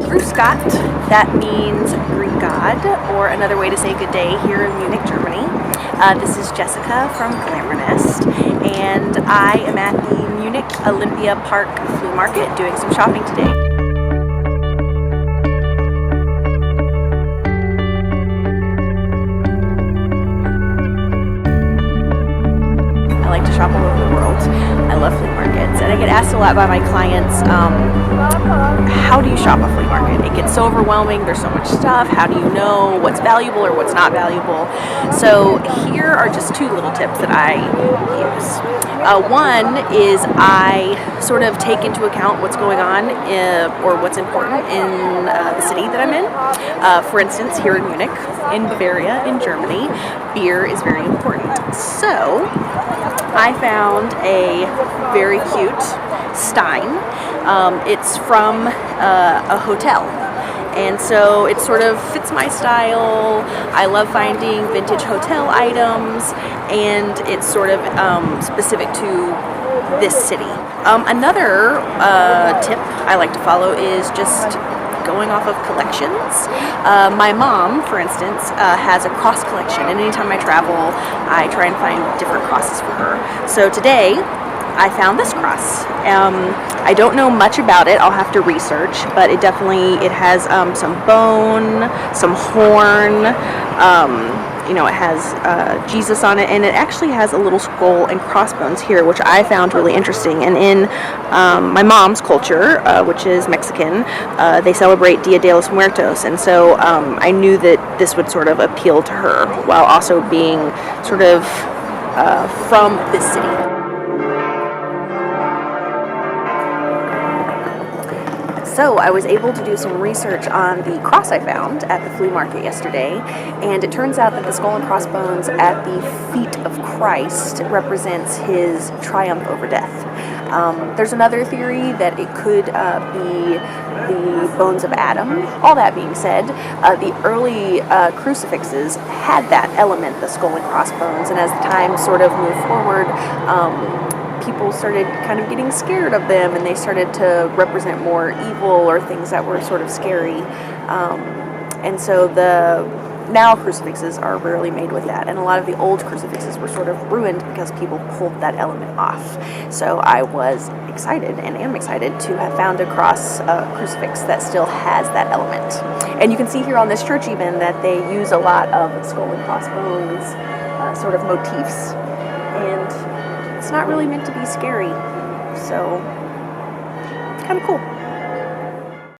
Grüß Gott, that means Greek God, or another way to say good day here in Munich, Germany. This is Jessica from Glamour Nest, and I am at the Munich Olympia Park Flea Market doing some shopping today. I like to shop all over the world. I love flea markets, and I get asked a lot by my clients, how do you shop a flea market? It gets so overwhelming, there's so much stuff, how do you know what's valuable or what's not valuable? So here are just two little tips that I use. One is I sort of take into account what's going on or what's important in the city that I'm in. For instance, here in Munich, in Bavaria, in Germany, beer is very important. So I found a very cute stein. It's from a hotel, and so it sort of fits my style. I love finding vintage hotel items, and it's sort of specific to this city. Another tip I like to follow is just going off of collections. My mom, for instance, has a cross collection, and anytime I travel, I try and find different crosses for her. So today, I found this cross. I don't know much about it. I'll have to research, but it has some bone, some horn. It has Jesus on it, and it actually has a little skull and crossbones here, which I found really interesting. And in my mom's culture, which is Mexican, they celebrate Dia de los Muertos, and so I knew that this would sort of appeal to her while also being sort of from this city. So I was able to do some research on the cross I found at the flea market yesterday, and it turns out that the skull and crossbones at the feet of Christ represents his triumph over death. There's another theory that it could be the bones of Adam. All that being said, the early crucifixes had that element, the skull and crossbones, and as the time sort of moved forward, people started kind of getting scared of them, and they started to represent more evil or things that were sort of scary. And so now crucifixes are rarely made with that, and a lot of the old crucifixes were sort of ruined because people pulled that element off. So I was excited, and am excited, to have found a cross crucifix that still has that element. And you can see here on this church even that they use a lot of skull and crossbones sort of motifs, and it's not really meant to be scary, so kind of cool.